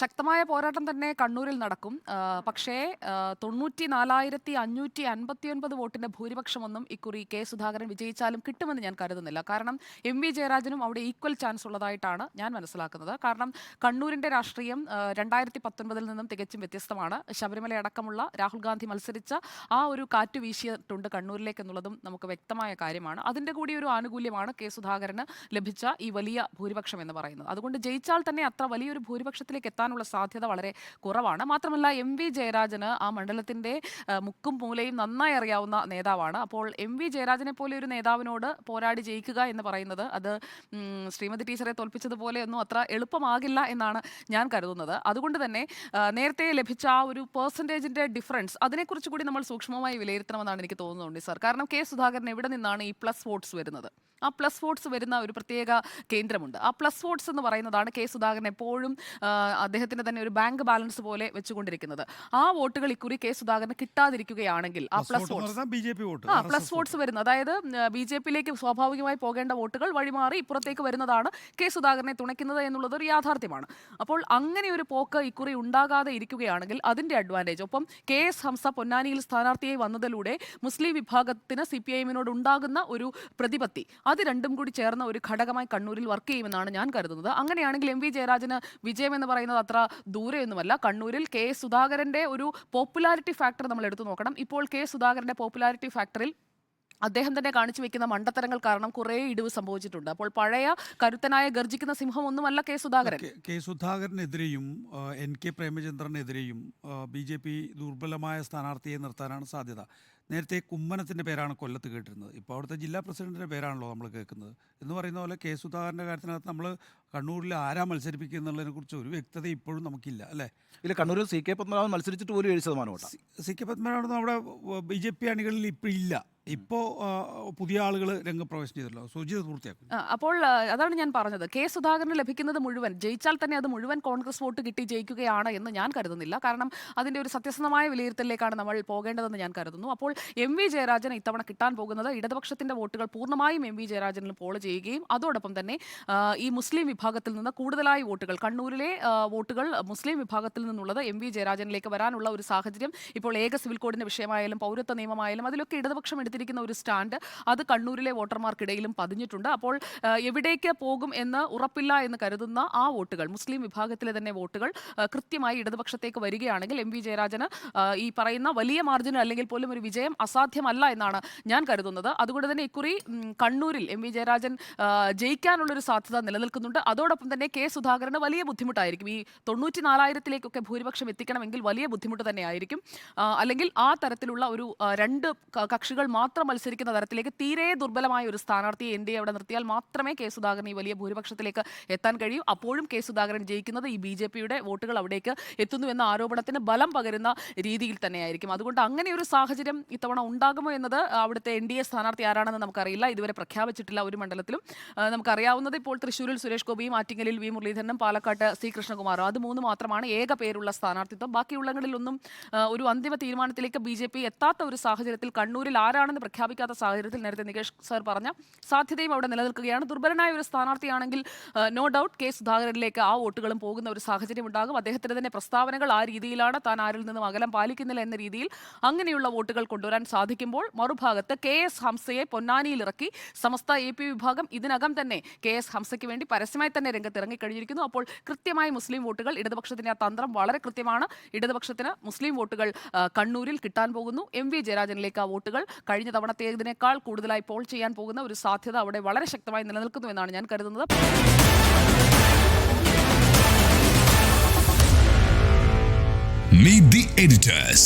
ശക്തമായ പോരാട്ടം തന്നെ കണ്ണൂരിൽ നടക്കും. പക്ഷേ 94,559 വോട്ടിന്റെ ഭൂരിപക്ഷമൊന്നും ഇക്കുറി കെ സുധാകരൻ വിജയിച്ചാലും കിട്ടുമെന്ന് ഞാൻ കരുതുന്നില്ല. കാരണം എം.വി. ജയരാജനും അവിടെ ഈക്വൽ ചാൻസ് ഉള്ളതായിട്ടാണ് ഞാൻ മനസ്സിലാക്കുന്നത്. കാരണം കണ്ണൂരിന്റെ രാഷ്ട്രീയം 2019 നിന്നും തികച്ചും വ്യത്യസ്തമാണ്. ശബരിമല അടക്കമുള്ള രാഹുൽ ഗാന്ധി മത്സരിച്ച ആ ഒരു കാറ്റ് വീശിയിട്ടുണ്ട് കണ്ണൂരിലേക്ക് എന്നുള്ളതും നമുക്ക് വ്യക്തമായ കാര്യമാണ്. അതിന്റെ കൂടി ഒരു ആനുകൂല്യമാണ് കെ സുധാകരന് ലഭിച്ച ഈ വലിയ ഭൂരിപക്ഷം എന്ന് പറയുന്നത്. അതുകൊണ്ട് ജയിച്ചാൽ തന്നെ അത്ര വലിയൊരു ഭൂരിപക്ഷത്തിലേക്ക് എത്താനുള്ള സാധ്യത വളരെ കുറവാണ്. മാത്രമല്ല എം.വി. ജയരാജന് ആ മണ്ഡലത്തിന്റെ മുക്കും മൂലയും നന്നായി അറിയാവുന്ന നേതാവാണ്. അപ്പോൾ എം.വി. ജയരാജനെ പോലെ ഒരു നേതാവിനോട് പോരാടി ജയിക്കുക എന്ന് പറയുന്നത് അത് ശ്രീമതി ടീച്ചറെ തോൽപ്പിച്ചതുപോലെയൊന്നും അത്ര എളുപ്പമാകില്ല എന്നാണ് ഞാൻ കരുതുന്നത്. അതുകൊണ്ട് തന്നെ നേരത്തെ ലഭിച്ച ആ ഒരു പെർസെൻറ്റേജിന്റെ ഡിഫറൻസ് അതിനെക്കുറിച്ച് കൂടി നമ്മൾ സൂക്ഷ്മമായി വിലയിരുത്തണമെന്നാണ് എനിക്ക് തോന്നുന്നുണ്ട് സർ. കാരണം കെ സുധാകരൻ എവിടെ നിന്നാണ് ഈ പ്ലസ് വോട്ട്സ് വരുന്നത്? ആ പ്ലസ് വോട്ട്സ് വരുന്ന ഒരു പ്രത്യേക കേന്ദ്രമുണ്ട്. ആ പ്ലസ് വോട്ട്സ് എന്ന് പറയുന്നതാണ് കെ സുധാകരൻ എപ്പോഴും അദ്ദേഹത്തിന്റെ തന്നെ ഒരു ബാങ്ക് ബാലൻസ് പോലെ വെച്ചുകൊണ്ടിരിക്കുന്നത്. ആ വോട്ടുകൾ ഇക്കുറി കെ സുധാകരന് കിട്ടാതിരിക്കുകയാണെങ്കിൽ ആ പ്ലസ് വോട്ട്സ് വരുന്നത്, അതായത് ബി.ജെ.പിയിലേക്ക് സ്വാഭാവികമായി പോകേണ്ട വോട്ടുകൾ വഴിമാറി ഇപ്പുറത്തേക്ക് വരുന്നതാണ് കെ സുധാകരനെ തുണയ്ക്കുന്നത് എന്നുള്ളത് ഒരു യാഥാർത്ഥ്യമാണ്. അപ്പോൾ അങ്ങനെ ഒരു പോക്ക് ഇക്കുറി ഉണ്ടാകാതെ ഇരിക്കുകയാണെങ്കിൽ അതിന്റെ അഡ്വാൻറ്റേജ്, ഒപ്പം കെ എസ് ഹംസ പൊന്നാനിയിൽ സ്ഥാനാർത്ഥിയായി വന്നതിലൂടെ മുസ്ലിം വിഭാഗത്തിന് CPI-നോട് ഉണ്ടാകുന്ന ഒരു പ്രതിപത്തി, അത് രണ്ടും കൂടി ചേർന്ന ഒരു ഘടകമായി കണ്ണൂരിൽ വർക്ക് ചെയ്യുമെന്നാണ് ഞാൻ കരുതുന്നത്. അങ്ങനെയാണെങ്കിൽ എം.വി. ജയരാജന് വിജയം എന്ന് പറയുന്നത് അത്ര ദൂരെയൊന്നുമല്ല. കണ്ണൂരിൽ കെ സുധാകരന്റെ ഒരു പോപ്പുലാരിറ്റി ഫാക്ടർ നമ്മൾ എടുത്തു നോക്കണം. ഇപ്പോൾ കെ സുധാകരന്റെ പോപ്പുലാരിറ്റി ഫാക്ടറിൽ അദ്ദേഹം തന്നെ കാണിച്ചു വെക്കുന്ന മണ്ടത്തരങ്ങൾ കാരണം കുറേ ഇടിവ് സംഭവിച്ചിട്ടുണ്ട്. അപ്പോൾ പഴയ കരുത്തനായ ഗർജിക്കുന്ന സിംഹം ഒന്നുമല്ല കെ സുധാകരൻ. കെ സുധാകരനെതിരെയും NK പ്രേമചന്ദ്രനെതിരെയും BJP ദുർബലമായ സ്ഥാനാർത്ഥിയെ നിർത്താനാണ് സാധ്യത. നേരത്തെ കുമ്മനത്തിൻ്റെ പേരാണ് കൊല്ലത്ത് കേട്ടിരുന്നത്. ഇപ്പോൾ അവിടുത്തെ ജില്ലാ പ്രസിഡന്റിൻ്റെ പേരാണല്ലോ നമ്മൾ കേൾക്കുന്നത്. എന്ന് പറയുന്ന പോലെ കെ സുധാകരൻ്റെ കാര്യത്തിനകത്ത് നമ്മൾ കണ്ണൂരിൽ ആരാ മത്സരിപ്പിക്കുക എന്നുള്ളതിനെ കുറിച്ച് ഒരു വ്യക്തത ഇപ്പോഴും നമുക്കില്ല, അല്ലേ? ഇല്ല, കണ്ണൂരിൽ CK പത്മനാഭൻ മത്സരിച്ചിട്ട് പോലും 7% വോട്ടാണ്. CK പത്മനാഭൻ അവിടെ BJP അണികളിൽ ഇപ്പോൾ ഇല്ല. ഇപ്പോൾ പുതിയ ആളുകൾ രംഗപ്രവേശം ചെയ്തല്ലോ. സുജിത് പൂർത്തിയാക്കും. അപ്പോൾ അതാണ് ഞാൻ പറഞ്ഞത്, കെ സുധാകരന് ലഭിക്കുന്നത് മുഴുവൻ, ജയിച്ചാൽ തന്നെ അത് മുഴുവൻ കോൺഗ്രസ് വോട്ട് കിട്ടി ജയിക്കുകയാണ് എന്ന് ഞാൻ കരുതുന്നില്ല. കാരണം അതിൻ്റെ ഒരു സത്യസന്ധമായ വിലയിരുത്തലിലേക്കാണ് നമ്മൾ പോകേണ്ടതെന്ന് ഞാൻ കരുതുന്നു. അപ്പോൾ എം.വി. ജയരാജൻ ഇത്തവണ കിട്ടാൻ പോകുന്നത് ഇടതുപക്ഷത്തിന്റെ വോട്ടുകൾ പൂർണ്ണമായും എം.വി. ജയരാജനിൽ പോൾ ചെയ്യുകയും അതോടൊപ്പം തന്നെ ഈ മുസ്ലിം വിഭാഗത്തിൽ നിന്ന് കൂടുതലായി വോട്ടുകൾ, കണ്ണൂരിലെ വോട്ടുകൾ മുസ്ലിം വിഭാഗത്തിൽ നിന്നുള്ളത് എം.വി. ജയരാജനിലേക്ക് വരാനുള്ള ഒരു സാഹചര്യം ഇപ്പോൾ ഏക സിവിൽ കോഡിന്റെ വിഷയമായാലും പൗരത്വ നിയമമായാലും അതിലൊക്കെ ഇടതുപക്ഷം എടുത്തിരിക്കുന്ന ഒരു സ്റ്റാൻഡ് അത് കണ്ണൂരിലെ വോട്ടർമാർക്കിടയിലും പതിഞ്ഞിട്ടുണ്ട്. അപ്പോൾ എവിടേക്ക് പോകും എന്ന് ഉറപ്പില്ല എന്ന് കരുതുന്ന ആ വോട്ടുകൾ, മുസ്ലിം വിഭാഗത്തിലെ തന്നെ വോട്ടുകൾ കൃത്യമായി ഇടതുപക്ഷത്തേക്ക് വരികയാണെങ്കിൽ എം.വി. ജയരാജന് ഈ പറയുന്ന വലിയ മാർജിന് അല്ലെങ്കിൽ പോലും ഒരു വിജയം അസാധ്യമല്ല എന്നാണ് ഞാൻ കരുതുന്നത്. അതുകൊണ്ട് തന്നെ ഇക്കുറി കണ്ണൂരിൽ എം.വി. ജയരാജൻ ജയിക്കാനുള്ളൊരു സാധ്യത നിലനിൽക്കുന്നുണ്ട്. അതോടൊപ്പം തന്നെ കെ സുധാകരന് വലിയ ബുദ്ധിമുട്ടായിരിക്കും. ഈ 94,000-ലേക്കൊക്കെ ഭൂരിപക്ഷം എത്തിക്കണമെങ്കിൽ വലിയ ബുദ്ധിമുട്ട് തന്നെയായിരിക്കും. അല്ലെങ്കിൽ ആ തരത്തിലുള്ള ഒരു രണ്ട് കക്ഷികൾ മാത്രം മത്സരിക്കുന്ന തരത്തിലേക്ക് തീരെ ദുർബലമായ ഒരു സ്ഥാനാർത്ഥിയെ NDA അവിടെ നിർത്തിയാൽ മാത്രമേ കെ സുധാകരൻ ഈ വലിയ ഭൂരിപക്ഷത്തിലേക്ക് എത്താൻ കഴിയൂ. അപ്പോഴും കെ സുധാകരൻ ജയിക്കുന്നത് ഈ BJP-യുടെ വോട്ടുകൾ അവിടേക്ക് എത്തുന്നു എന്ന ആരോപണത്തിന് ബലം പകരുന്ന രീതിയിൽ തന്നെയായിരിക്കും. അതുകൊണ്ട് അങ്ങനെ ഒരു സാഹചര്യം ഇത്തവണ ഉണ്ടാകുമോ എന്നത് അവിടുത്തെ NDA സ്ഥാനാർത്ഥി ആരാണെന്ന് നമുക്കറിയില്ല. ഇതുവരെ പ്രഖ്യാപിച്ചിട്ടില്ല ഒരു മണ്ഡലത്തിലും. നമുക്കറിയാവുന്നത് ഇപ്പോൾ തൃശ്ശൂരിൽ സുരേഷ് ഗോപിയും, ആറ്റിങ്ങലിൽ V. മുരളീധരനും, പാലക്കാട്ട് C. കൃഷ്ണകുമാറും, അത് മൂന്ന് മാത്രമാണ് ഏക പേരുള്ള സ്ഥാനാർത്ഥിത്വം. ബാക്കിയുള്ളങ്ങളിലൊന്നും ഒരു അന്തിമ തീരുമാനത്തിലേക്ക് BJP എത്താത്ത ഒരു സാഹചര്യത്തിൽ, കണ്ണൂരിൽ ആരാണെന്ന് പ്രഖ്യാപിക്കാത്ത സാഹചര്യത്തിൽ നേരത്തെ നികേഷ് സർ പറഞ്ഞ സാധ്യതയും അവിടെ നിലനിൽക്കുകയാണ്. ദുർബലനായ ഒരു സ്ഥാനാർത്ഥിയാണെങ്കിൽ നോ ഡൗട്ട് കെ സുധാകരനിലേക്ക് ആ വോട്ടുകളും പോകുന്ന ഒരു സാഹചര്യം ഉണ്ടാകും. അദ്ദേഹത്തിന്റെ തന്നെ പ്രസ്താവനകൾ ആ രീതിയിലാണ്, താൻ ആരിൽ നിന്നും അകലം പാലിക്കുന്നില്ല എന്ന രീതിയിൽ അങ്ങനെയുള്ള വോട്ടുകൾ കൊണ്ടുവരാൻ സാധിക്കുമ്പോൾ മറുഭാഗത്ത് KS ഹംസയെ പൊന്നാനിയിൽ ഇറക്കി സമസ്ത AP വിഭാഗം ഇതിനകം തന്നെ KS ഹംസയ്ക്ക് വേണ്ടി പരസ്യമായി തന്നെ രംഗത്തിറങ്ങിക്കഴിഞ്ഞിരിക്കുന്നു. അപ്പോൾ കൃത്യമായി മുസ്ലിം വോട്ടുകൾ, ഇടതുപക്ഷത്തിന്റെ ആ തന്ത്രം വളരെ കൃത്യമാണ്. ഇടതുപക്ഷത്തിന് മുസ്ലിം വോട്ടുകൾ കണ്ണൂരിൽ കിട്ടാൻ പോകുന്നു. എം.വി. ജയരാജനിലേക്ക് ആ വോട്ടുകൾ കഴിഞ്ഞ തവണത്തേതിനേക്കാൾ കൂടുതലായി പോൾ ചെയ്യാൻ പോകുന്ന ഒരു സാധ്യത അവിടെ വളരെ ശക്തമായി നിലനിൽക്കുന്നു എന്നാണ് ഞാൻ കരുതുന്നത്. Meet the editors.